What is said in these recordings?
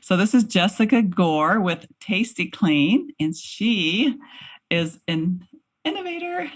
So this is Jessica Gore with Tasty Clean, and she is an innovator.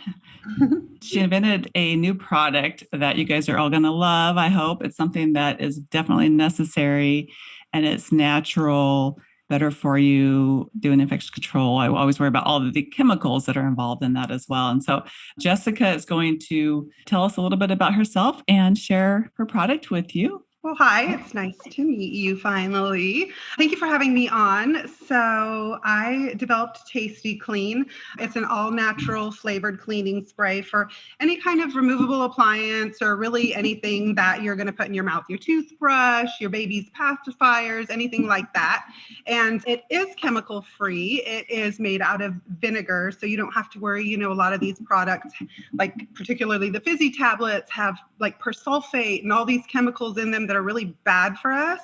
She invented a new product that you guys are all going to love, I hope. It's something that is definitely necessary, and it's natural, better for you, doing infection control. I always worry about all of the chemicals that are involved in that as well. And so Jessica is going to tell us a little bit about herself and share her product with you. Well, hi, it's nice to meet you finally. Thank you for having me on. So I developed Tasty Clean. It's an all-natural flavored cleaning spray for any kind of removable appliance or really anything that you're going to put in your mouth, your toothbrush, your baby's pacifiers, anything like that. And it is chemical free. It is made out of vinegar, so you don't have to worry. A lot of these products, like particularly the fizzy tablets, have like persulfate and all these chemicals in them that are really bad for us.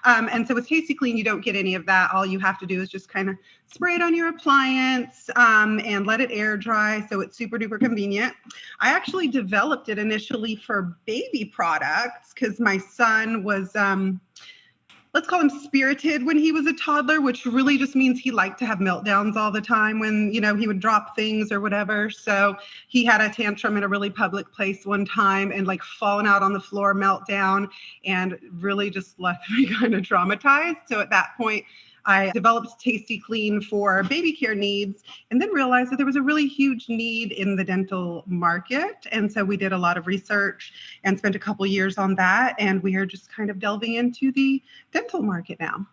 And so with Tasty Clean, you don't get any of that. All you have to do is just kind of spray it on your appliance and let it air dry. So it's super duper convenient. I actually developed it initially for baby products because my son was, let's call him spirited when he was a toddler, which really just means he liked to have meltdowns all the time when, he would drop things or whatever. So he had a tantrum in a really public place one time and like fallen out on the floor, meltdown, and really just left me kind of traumatized. So at that point, I developed Tasty Clean for baby care needs and then realized that there was a really huge need in the dental market. And so we did a lot of research and spent a couple years on that. And we are just kind of delving into the dental market now.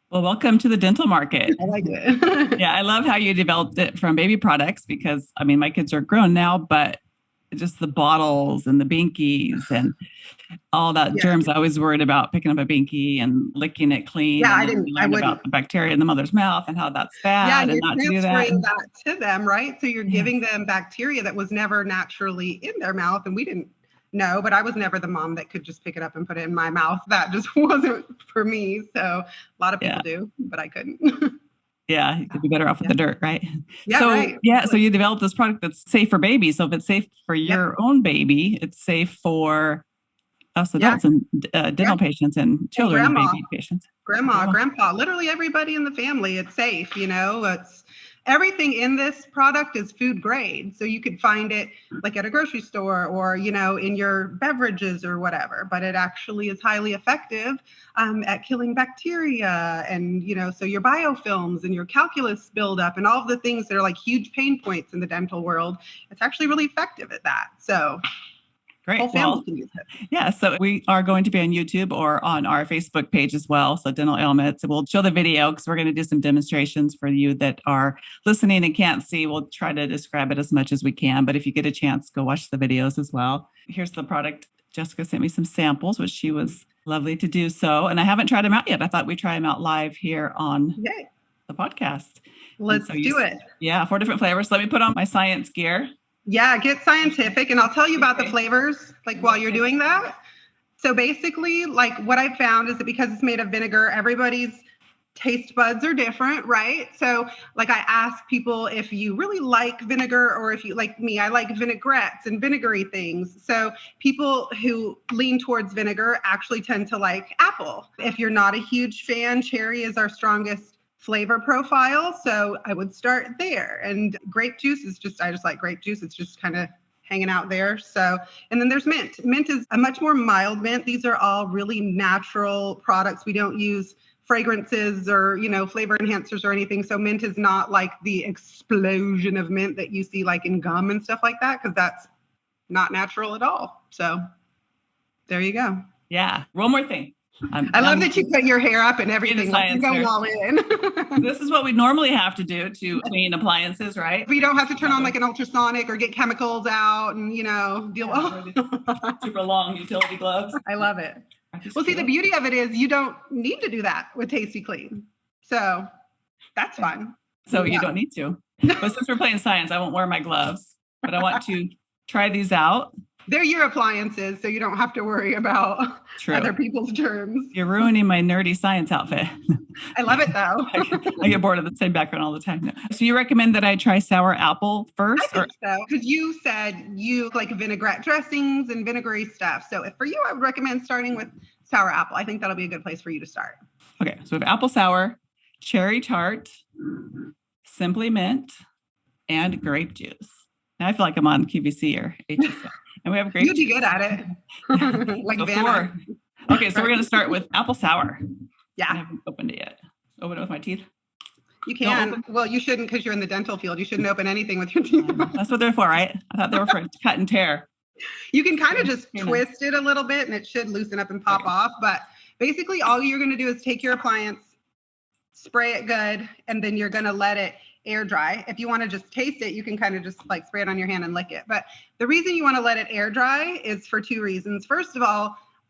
Well, welcome to the dental market. I like it. Yeah, I love how you developed it from baby products because, my kids are grown now, but just the bottles and the binkies and all that germs. I was worried about picking up a binky and licking it clean. Yeah, I wouldn't. About the bacteria in the mother's mouth and how that's bad and not to do that. Transferring that to them, right? So you're giving them bacteria that was never naturally in their mouth, and we didn't know. But I was never the mom that could just pick it up and put it in my mouth. That just wasn't for me. So a lot of people do, but I couldn't. Yeah, you could be better off with the dirt, right? Yeah, so, right. Yeah, so you developed this product that's safe for babies. So if it's safe for your own baby, it's safe for us adults and dental patients and children and baby patients. Grandpa, literally everybody in the family. It's safe, it's everything in this product is food grade. So you could find it like at a grocery store or, in your beverages or whatever, but it actually is highly effective at killing bacteria and, so your biofilms and your calculus buildup and all of the things that are like huge pain points in the dental world. It's actually really effective at that. So great. Whole family can use it. Yeah. So we are going to be on YouTube or on our Facebook page as well. So Dental Ailments. We'll show the video because we're going to do some demonstrations for you that are listening and can't see. We'll try to describe it as much as we can. But if you get a chance, go watch the videos as well. Here's the product. Jessica sent me some samples, which she was lovely to do so. And I haven't tried them out yet. I thought we'd try them out live here on the podcast. Let's do it. Yeah, 4 different flavors. Let me put on my science gear. Yeah, get scientific. And I'll tell you about the flavors, like while you're doing that. So basically, like what I found is that because it's made of vinegar, everybody's taste buds are different, right? So like I ask people if you really like vinegar or if you like me, I like vinaigrettes and vinegary things. So people who lean towards vinegar actually tend to like apple. If you're not a huge fan, cherry is our strongest flavor profile. So I would start there. And grape juice is I just like grape juice. It's just kind of hanging out there. So, and then there's mint. Mint is a much more mild mint. These are all really natural products. We don't use fragrances or, flavor enhancers or anything. So mint is not like the explosion of mint that you see like in gum and stuff like that, because that's not natural at all. So there you go. Yeah. One more thing. I love that you put your hair up and everything. Like you're going all in. This is what we normally have to do to clean appliances, right? We don't have to turn on like an ultrasonic or get chemicals out and, deal with super long utility gloves. I love it. Well, see, the beauty of it is you don't need to do that with Tasty Clean. So that's fun. So you don't need to. But since we're playing science, I won't wear my gloves, but I want to try these out. They're your appliances, so you don't have to worry about other people's germs. You're ruining my nerdy science outfit. I love it, though. I get bored of the same background all the time. So you recommend that I try sour apple first? I think so, because you said you like vinaigrette dressings and vinegary stuff. So for you, I would recommend starting with sour apple. I think that'll be a good place for you to start. Okay, so we have apple sour, cherry tart, simply mint, and grape juice. Now I feel like I'm on QVC or HSL. And we have grape You'd be juice. good at it. Like So Vanna. Okay, so we're going to start with apple sour. Yeah. I haven't opened it yet. Open it with my teeth. You can. Well, you shouldn't because you're in the dental field. You shouldn't open anything with your teeth. That's what they're for, right? I thought they were for cut and tear. You can kind of just twist it a little bit and it should loosen up and pop off. But basically all you're going to do is take your appliance, spray it good, and then you're going to let it air dry. If you want to just taste it, you can kind of just like spray it on your hand and lick it. But the reason you want to let it air dry is for two reasons. First of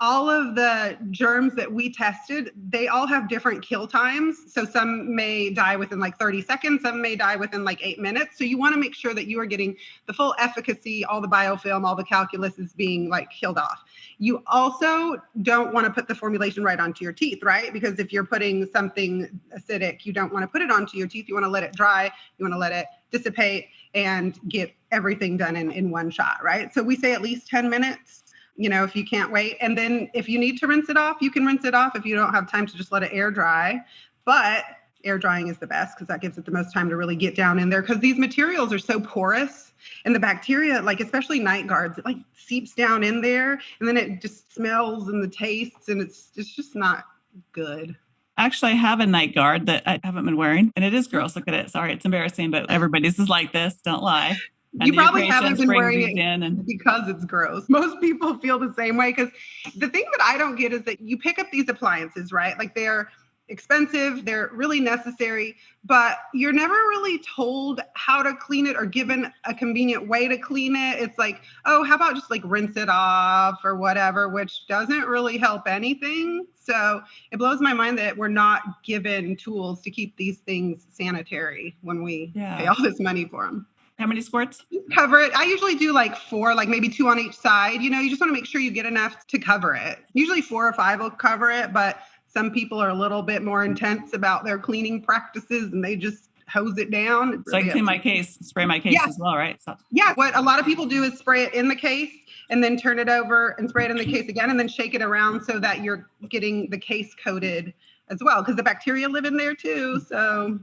all of the germs that we tested, they all have different kill times. So some may die within like 30 seconds, some may die within like 8 minutes. So you want to make sure that you are getting the full efficacy, all the biofilm, all the calculus is being like killed off. You also don't want to put the formulation right onto your teeth, right? Because if you're putting something acidic, you don't want to put it onto your teeth. You want to let it dry. You want to let it dissipate and get everything done in one shot, right? So we say at least 10 minutes. If you can't wait. And then if you need to rinse it off, you can rinse it off if you don't have time to just let it air dry. But air drying is the best because that gives it the most time to really get down in there because these materials are so porous and the bacteria, like especially night guards, it like seeps down in there and then it just smells and the tastes and it's just not good. Actually, I have a night guard that I haven't been wearing and it is gross. Look at it. Sorry, it's embarrassing, but everybody's is like this. Don't lie. And you probably haven't been wearing it in because it's gross. Most people feel the same way because the thing that I don't get is that you pick up these appliances, right? Like they're expensive, they're really necessary, but you're never really told how to clean it or given a convenient way to clean it. It's like, oh, how about just like rinse it off or whatever, which doesn't really help anything. So it blows my mind that we're not given tools to keep these things sanitary when we pay all this money for them. How many squirts? Cover it. I usually do like 4, like maybe 2 on each side. You just want to make sure you get enough to cover it. Usually 4 or 5 will cover it, but some people are a little bit more intense about their cleaning practices and they just hose it down. So I can clean my case, spray my case as well, right? So. Yeah. What a lot of people do is spray it in the case and then turn it over and spray it in the case again and then shake it around so that you're getting the case coated as well because the bacteria live in there too. So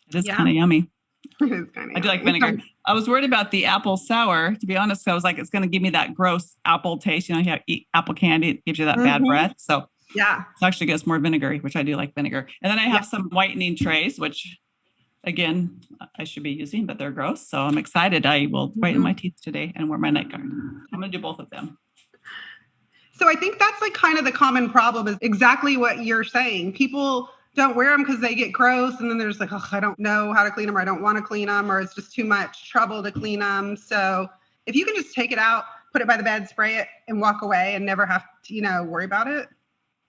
it is kind of yummy. I do like vinegar. I was worried about the apple sour. To be honest, I was like, it's going to give me that gross apple taste. You eat apple candy, it gives you that bad breath. So it's actually gets more vinegary, which I do like vinegar. And then I have some whitening trays, which again, I should be using, but they're gross. So I'm excited. I will whiten my teeth today and wear my night guard. I'm going to do both of them. So I think that's like kind of the common problem is exactly what you're saying. People don't wear them because they get gross. And then there's like, oh, I don't know how to clean them or I don't want to clean them or it's just too much trouble to clean them. So if you can just take it out, put it by the bed, spray it and walk away and never have to, worry about it.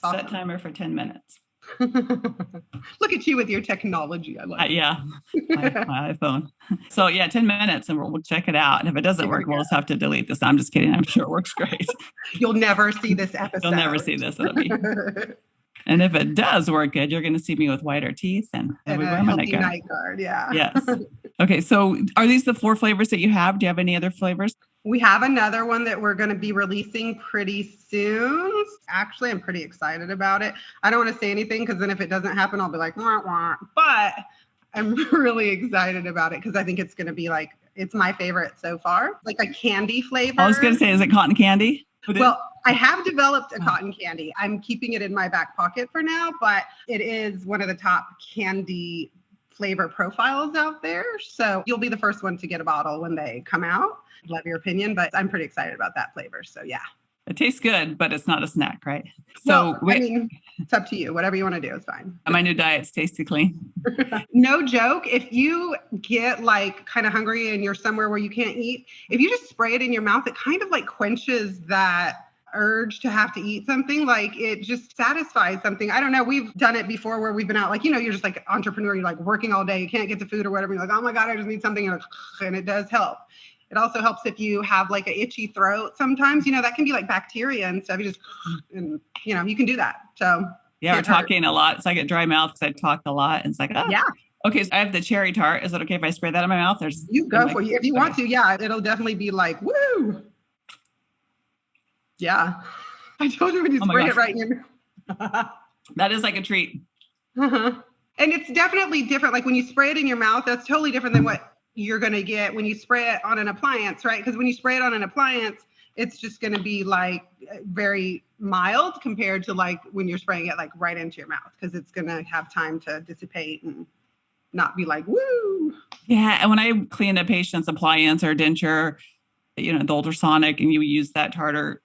Awesome. Set timer for 10 minutes. Look at you with your technology. I like my iPhone. So 10 minutes and we'll check it out. And if it doesn't work, we'll just have to delete this. I'm just kidding. I'm sure it works great. You'll never see this episode. You'll never see this. It'll be. And if it does work good, you're going to see me with whiter teeth and we wear my night guard. Yeah. Yes. Okay. So are these the 4 flavors that you have? Do you have any other flavors? We have another one that we're going to be releasing pretty soon. Actually, I'm pretty excited about it. I don't want to say anything because then if it doesn't happen, I'll be like, wah, wah. But I'm really excited about it because I think it's going to be like, it's my favorite so far. Like a candy flavor. I was going to say, is it cotton candy? Well, I have developed a cotton candy. I'm keeping it in my back pocket for now, but it is one of the top candy flavor profiles out there. So you'll be the first one to get a bottle when they come out. Love your opinion, but I'm pretty excited about that flavor. So yeah. It tastes good, but it's not a snack, right? So I mean, it's up to you. Whatever you want to do is fine. My new diet's Tasty Clean. No joke. If you get like kind of hungry and you're somewhere where you can't eat, if you just spray it in your mouth, it kind of like quenches that urge to have to eat something. Like it just satisfies something. I don't know. We've done it before where we've been out, like, you're just like entrepreneur, you're like working all day, you can't get the food or whatever. You're like, oh my God, I just need something. And it does help. It also helps if you have like an itchy throat. Sometimes, that can be like bacteria and stuff. You just, and you can do that. So we're talking a lot. So I get dry mouth because I talk a lot. And it's like, oh. Yeah. Okay. So I have the cherry tart. Is it okay if I spray that in my mouth? You go for it. If you want to, yeah, it'll definitely be like, woo. Yeah. I told you when you spray it right in your mouth. That is like a treat. Uh-huh. And it's definitely different. Like when you spray it in your mouth, that's totally different than what you're going to get when you spray it on an appliance, right? Because when you spray it on an appliance, it's just going to be like very mild compared to like when you're spraying it like right into your mouth, because it's going to have time to dissipate and not be like, woo. Yeah. And when I clean a patient's appliance or denture, the ultrasonic, and you use that tartar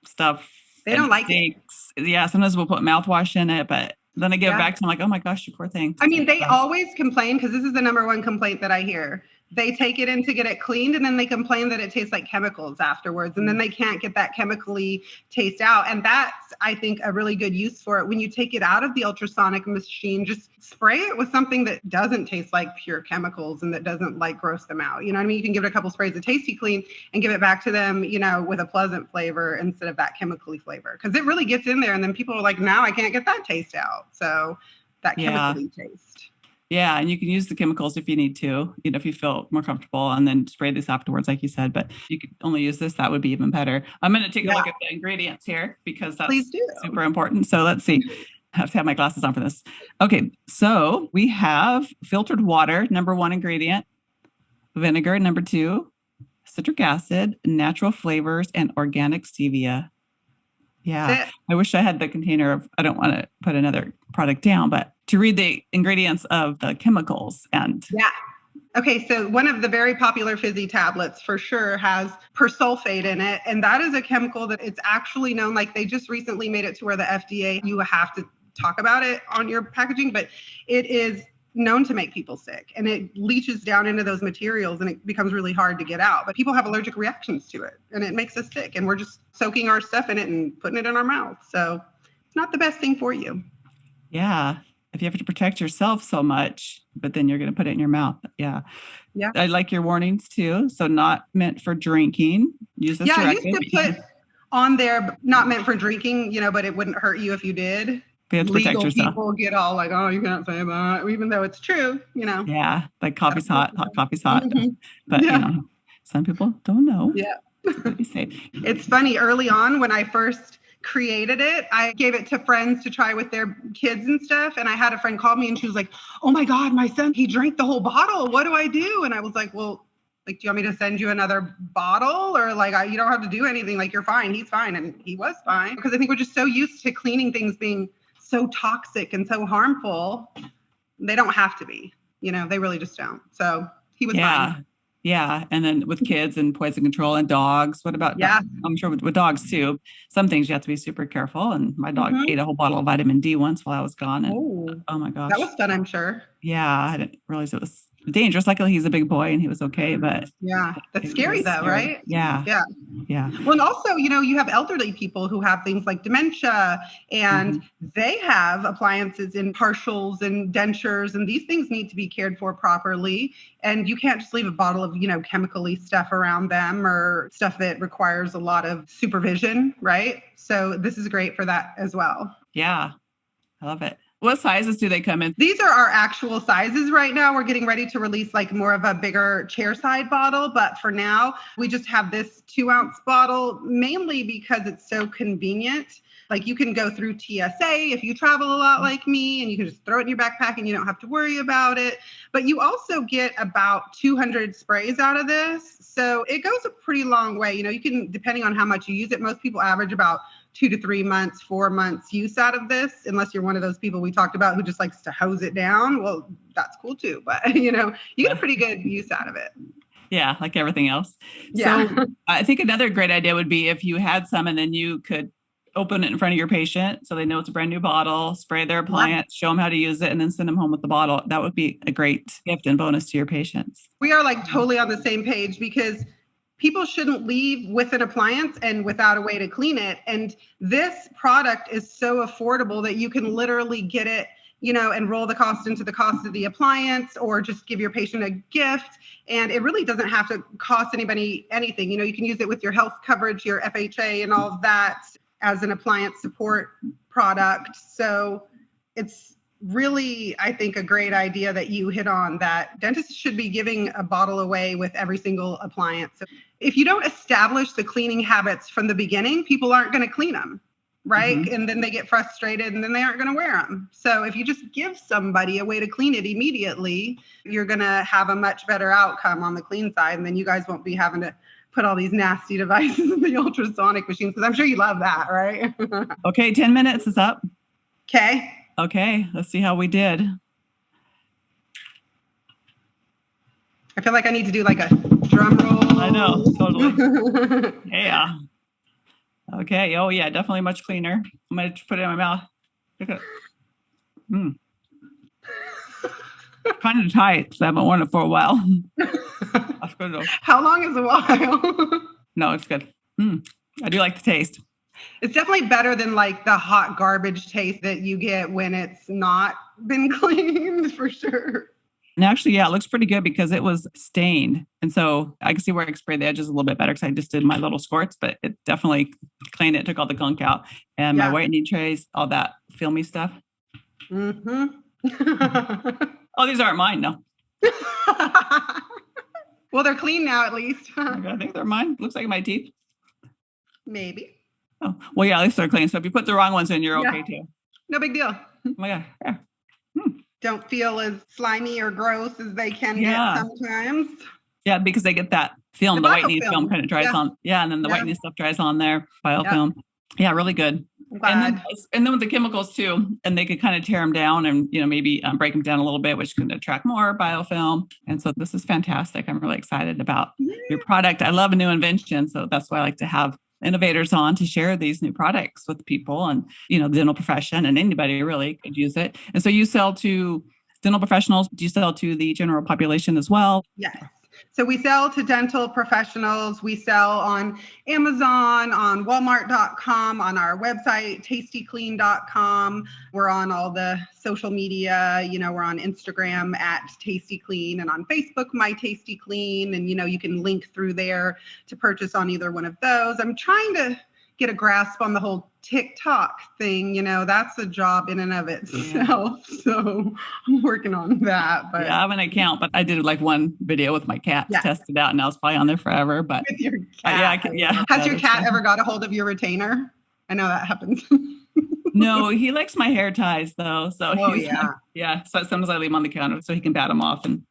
stuff, They don't like it. Yeah. Sometimes we'll put mouthwash in it, but then I give it Yeah. back to them like, oh my gosh, you poor thing. I mean, they always complain, because this is the number one complaint that I hear. They take it in to get it cleaned, and then they complain that it tastes like chemicals afterwards. And then they can't get that chemically taste out. And that's, I think, a really good use for it. When you take it out of the ultrasonic machine, just spray it with something that doesn't taste like pure chemicals and that doesn't like gross them out. You know what I mean? You can give it a couple sprays of Tasty Clean and give it back to them, with a pleasant flavor instead of that chemically flavor. Because it really gets in there. And then people are like, now I can't get that taste out. So that chemically taste. Yeah. And you can use the chemicals if you need to, if you feel more comfortable, and then spray this afterwards, like you said, but you could only use this. That would be even better. I'm going to take a look at the ingredients here, because that's super important. So let's see. I have to have my glasses on for this. Okay. So we have filtered water, number 1 ingredient, vinegar, number 2, citric acid, natural flavors, and organic stevia. Yeah. I wish I had the container of, I don't want to put another product down, but to read the ingredients of the chemicals. And yeah. Okay, so one of the very popular fizzy tablets for sure has persulfate in it. And that is a chemical that it's actually known, like they just recently made it to where the FDA, you have to talk about it on your packaging, but it is known to make people sick, and it leaches down into those materials and it becomes really hard to get out. But people have allergic reactions to it and it makes us sick, and we're just soaking our stuff in it and putting it in our mouth. So it's not the best thing for you. Yeah. If you have to protect yourself so much, but then you're going to put it in your mouth. Yeah. Yeah. I like your warnings too. So not meant for drinking. Use this directly. I used to put on there, not meant for drinking, but it wouldn't hurt you if you did. You have to protect yourself. People get all like, oh, you can't say that, even though it's true, Yeah, like coffee's hot coffee's hot. Mm-hmm. But, some people don't know. Yeah. Be safe. It's funny, early on when I first created it, I gave it to friends to try with their kids and stuff. And I had a friend call me and she was like, oh my God, my son, he drank the whole bottle. What do I do? And I was like, well, like, do you want me to send you another bottle? Or like, you don't have to do anything. Like, you're fine. He's fine. And he was fine. Because I think we're just so used to cleaning things being so toxic and so harmful. They don't have to be, they really just don't. So he was fine. Yeah. And then with kids and poison control and dogs, what about dogs? I'm sure with dogs too, some things you have to be super careful. And my dog ate a whole bottle of vitamin D once while I was gone. And, oh my gosh. That was fun, I'm sure. Yeah. I didn't realize it was dangerous. Luckily he's a big boy and he was okay, but that's scary though, right? Yeah. Well, and also, you have elderly people who have things like dementia, and they have appliances and partials and dentures, and these things need to be cared for properly. And you can't just leave a bottle of, chemically stuff around them, or stuff that requires a lot of supervision, right? So this is great for that as well. Yeah, I love it. What sizes do they come in? These are our actual sizes right now. We're getting ready to release like more of a bigger chair side bottle. But for now, we just have this 2-ounce bottle, mainly because it's so convenient. Like you can go through TSA if you travel a lot like me, and you can just throw it in your backpack and you don't have to worry about it. But you also get about 200 sprays out of this. So it goes a pretty long way. You can, depending on how much you use it, most people average about 2 to 3 months, 4 months use out of this, unless you're one of those people we talked about who just likes to hose it down. Well, that's cool too. But, you get a pretty good use out of it. Yeah, like everything else. Yeah. So I think another great idea would be if you had some and then you could open it in front of your patient so they know it's a brand new bottle, spray their appliance, show them how to use it, and then send them home with the bottle. That would be a great gift and bonus to your patients. We are like totally on the same page, because people shouldn't leave with an appliance and without a way to clean it. And this product is so affordable that you can literally get it, and roll the cost into the cost of the appliance, or just give your patient a gift. And it really doesn't have to cost anybody anything. You can use it with your health coverage, your FHA and all of that as an appliance support product. So it's really, I think, a great idea that you hit on, that dentists should be giving a bottle away with every single appliance. If you don't establish the cleaning habits from the beginning, people aren't going to clean them. right? Mhm. And then they get frustrated and then they aren't going to wear them. So if you just give somebody a way to clean it immediately, you're going to have a much better outcome on the clean side. And then you guys won't be having to put all these nasty devices in the ultrasonic machines, because I'm sure you love that, right? Okay, 10 minutes is up. Okay. Okay, let's see how we did. I feel like I need to do like a drum roll. I know, totally. Yeah. Okay. Oh, yeah, definitely much cleaner. I'm going to put it in my mouth. Look at it. Kind of tight, so I haven't worn it for a while. That's good though. How long is a while? No, it's good. I do like the taste. It's definitely better than like the hot garbage taste that you get when it's not been cleaned, for sure. And actually, yeah, it looks pretty good because it was stained. And so I can see where I sprayed the edges a little bit better because I just did my little squirts, but it definitely cleaned it, took all the gunk out. And my whitening trays, all that filmy stuff. Mm-hmm. Oh, these aren't mine, no. Well, they're clean now, at least. I think they're mine. Looks like my teeth. Maybe. Oh, well, yeah, at least they're clean. So if you put the wrong ones in, you're okay too. No big deal. Oh my God. Yeah. Don't feel as slimy or gross as they can get sometimes. Yeah, because they get that film, the whitening film kind of dries on. Yeah, and then the whitening stuff dries on there, biofilm. Yeah, really good. And then with the chemicals too, and they could kind of tear them down and, maybe break them down a little bit, which can attract more biofilm. And so this is fantastic. I'm really excited about your product. I love a new invention. So that's why I like to have innovators on to share these new products with people and, the dental profession, and anybody really could use it. And so you sell to dental professionals. Do you sell to the general population as well? Yes. So we sell to dental professionals. We sell on Amazon, on Walmart.com, on our website, tastyclean.com. We're on all the social media. We're on Instagram at Tasty Clean, and on Facebook, My Tasty Clean. And, you can link through there to purchase on either one of those. I'm trying to get a grasp on the whole TikTok thing. That's a job in and of itself. Yeah. So I'm working on that. But yeah, I have an account, but I did like one video with my cat to test it out, and I was probably on there forever. But with your cat. Has your cat ever got a hold of your retainer? I know that happens. No, he likes my hair ties though. So yeah. So sometimes I leave him on the counter so he can bat them off, and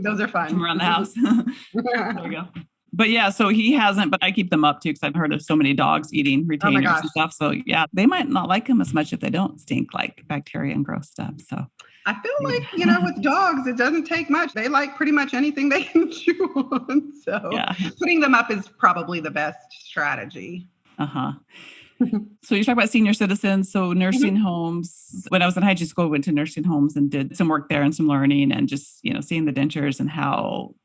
those are fun. Around the house. There we go. But yeah, so he hasn't, but I keep them up too, because I've heard of so many dogs eating retainers and stuff. So yeah, they might not like them as much if they don't stink like bacteria and gross stuff. So I feel like, with dogs, it doesn't take much. They like pretty much anything they can chew on. So putting them up is probably the best strategy. So you talk about senior citizens, so nursing homes. When I was in hygiene school, I went to nursing homes and did some work there and some learning, and just, seeing the dentures and how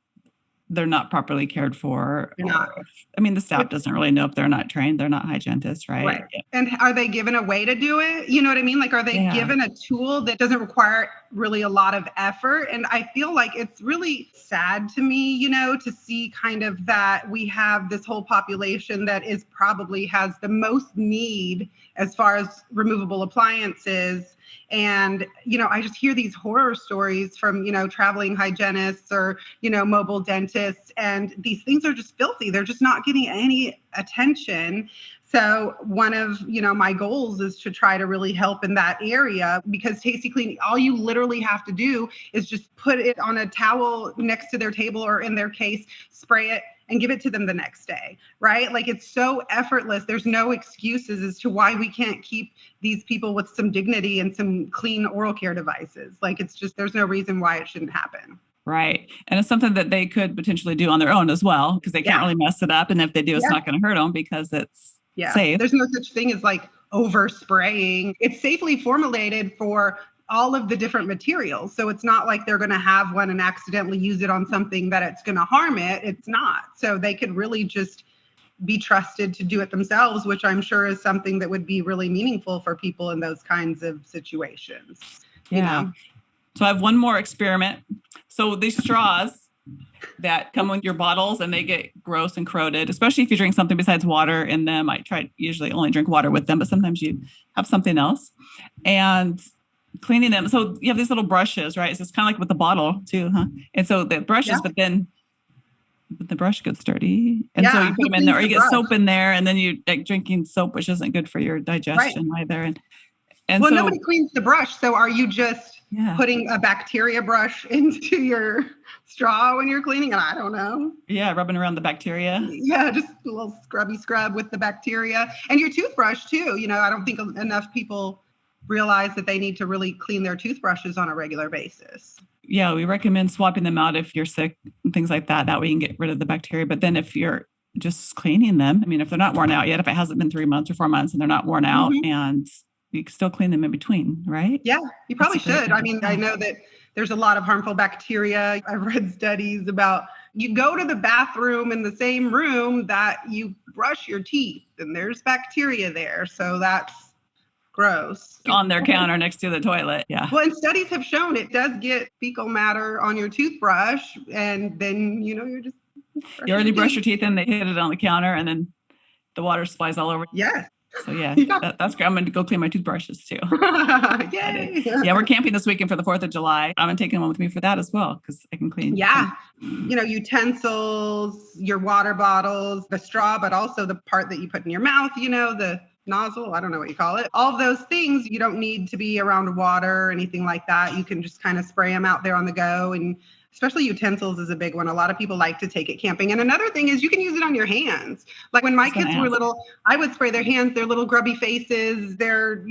they're not properly cared for. The staff doesn't really know if they're not trained. They're not hygienists, right? Yeah. And are they given a way to do it? You know what I mean? Like, are they given a tool that doesn't require really a lot of effort? And I feel like it's really sad to me, to see kind of that we have this whole population that probably has the most need as far as removable appliances. And, I just hear these horror stories from, traveling hygienists or, mobile dentists, and these things are just filthy. They're just not getting any attention. So one of, my goals is to try to really help in that area, because Tasty Clean, all you literally have to do is just put it on a towel next to their table or in their case, spray it, and give it to them the next day, right? Like, it's so effortless. There's no excuses as to why we can't keep these people with some dignity and some clean oral care devices. Like, it's just, there's no reason why it shouldn't happen. Right. And it's something that they could potentially do on their own as well, because they can't really mess it up. And if they do, it's not going to hurt them because it's safe. There's no such thing as like over spraying. It's safely formulated for all of the different materials. So it's not like they're going to have one and accidentally use it on something that it's going to harm it. It's not. So they could really just be trusted to do it themselves, which I'm sure is something that would be really meaningful for people in those kinds of situations. Yeah. So I have one more experiment. So these straws that come with your bottles, and they get gross and corroded, especially if you drink something besides water in them. I usually only drink water with them, but sometimes you have something else. And cleaning them. So you have these little brushes, right? So it's kind of like with the bottle too, huh? And so the brushes, but then the brush gets dirty. And so you put who them in there, or cleans you the get soap brush? in there, and then you like drinking soap, which isn't good for your Right. digestion either. And Well, so, nobody cleans the brush. So are you just yeah, putting a bacteria brush into your straw when you're cleaning? And I don't know. yeah, rubbing around the bacteria. Yeah, just a little scrubby scrub with the bacteria. And your toothbrush too. I don't think enough people realize that they need to really clean their toothbrushes on a regular basis. Yeah, we recommend swapping them out if you're sick and things like that. That way you can get rid of the bacteria. But then if you're just cleaning them, I mean, if they're not worn out yet, if it hasn't been 3 months or 4 months and they're not worn out, Mm-hmm. and you can still clean them in between, right? Yeah, you probably should. I mean, Yeah. I know that there's a lot of harmful bacteria. I've read studies about you go to the bathroom in the same room that you brush your teeth, and there's bacteria there. So that's gross. On their counter next to the toilet. Yeah. Well, and studies have shown it does get fecal matter on your toothbrush, and then you're just You already brush your teeth and they hit it on the counter, and then the water splays all over. Yes. So yeah, that's great. I'm going to go clean my toothbrushes too. Yay. Yeah, we're camping this weekend for the 4th of July. I'm going to take one with me for that as well because I can clean. Yeah. Utensils, your water bottles, the straw, but also the part that you put in your mouth, the nozzle, I don't know what you call it. All of those things, you don't need to be around water or anything like that. You can just kind of spray them out there on the go. And especially utensils is a big one. A lot of people like to take it camping. And another thing is you can use it on your hands. Like when my kids were little, I would spray their hands, their little grubby faces, their,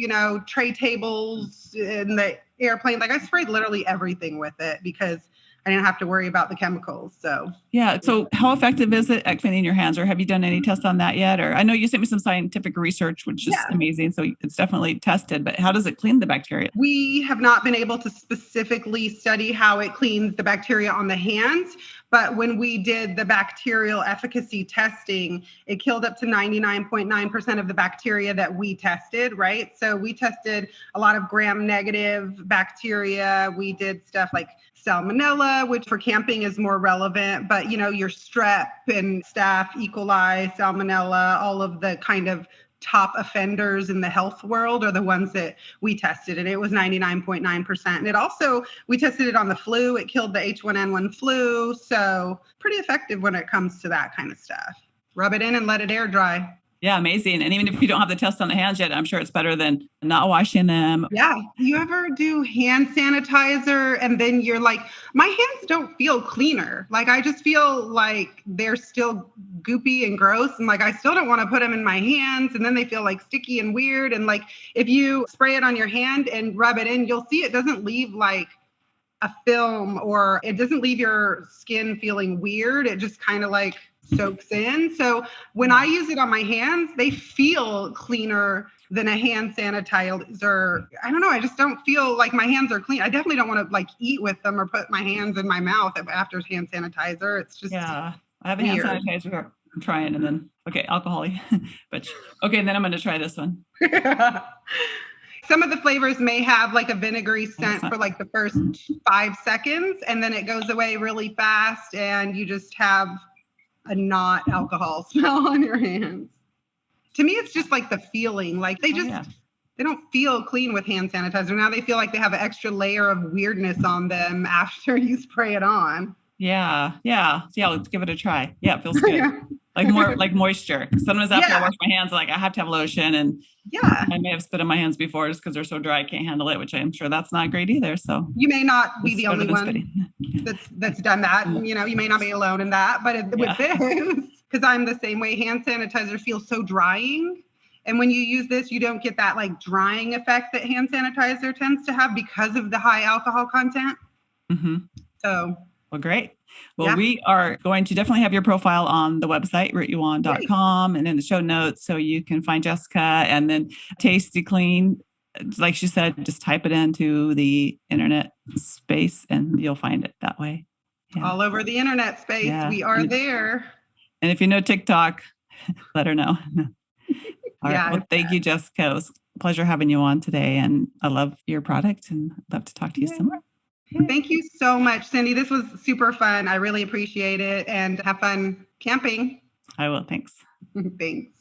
tray tables in the airplane. Like I sprayed literally everything with it because I didn't have to worry about the chemicals. So yeah. So how effective is it at cleaning your hands, or have you done any tests on that yet? Or I know you sent me some scientific research, which is amazing. So it's definitely tested, but how does it clean the bacteria? We have not been able to specifically study how it cleans the bacteria on the hands. But when we did the bacterial efficacy testing, it killed up to 99.9% of the bacteria that we tested, right? So we tested a lot of gram-negative bacteria. We did stuff like salmonella, which for camping is more relevant, but your strep and staph, E. coli, salmonella, all of the kind of top offenders in the health world are the ones that we tested, and it was 99.9%. And it also, we tested it on the flu. It killed the H1N1 flu. So pretty effective when it comes to that kind of stuff. Rub it in and let it air dry. Yeah, amazing. And even if you don't have the test on the hands yet, I'm sure it's better than not washing them. Yeah. You ever do hand sanitizer and then you're like, my hands don't feel cleaner. Like I just feel like they're still goopy and gross. And like, I still don't want to put them in my hands. And then they feel like sticky and weird. And like, if you spray it on your hand and rub it in, you'll see it doesn't leave like a film, or it doesn't leave your skin feeling weird. It just kind of like soaks in. So when I use it on my hands, they feel cleaner than a hand sanitizer. I don't know. I just don't feel like my hands are clean. I definitely don't want to like eat with them or put my hands in my mouth after hand sanitizer. It's just I have a hand sanitizer. I'm trying, and then alcohol. But and then I'm going to try this one. Some of the flavors may have like a vinegary scent for like the first 5 seconds, and then it goes away really fast, and you just have a not alcohol smell on your hands. To me, it's just like the feeling, like they don't feel clean with hand sanitizer. Now they feel like they have an extra layer of weirdness on them after you spray it on. Yeah. Let's give it a try. Yeah, it feels good. Like more like moisture. Sometimes after I wash my hands, like I have to have lotion, and I may have spit on my hands before just because they're so dry I can't handle it, which I'm sure that's not great either. So you may not be the only one that's done that. You may not be alone in that, but with this, because I'm the same way, hand sanitizer feels so drying. And when you use this, you don't get that like drying effect that hand sanitizer tends to have because of the high alcohol content. Mm-hmm. So, well, great. Well, we are going to definitely have your profile on the website, rootyouon.com, and in the show notes, so you can find Jessica. And then Tasty Clean, like she said, just type it into the internet space and you'll find it that way. Yeah. All over the internet space. Yeah. We are there. And if you know TikTok, let her know. All right. Well, thank you, Jessica. It was a pleasure having you on today. And I love your product and I'd love to talk to you some more. Thank you so much, Cindy. This was super fun. I really appreciate it, and have fun camping. I will. Thanks. Thanks.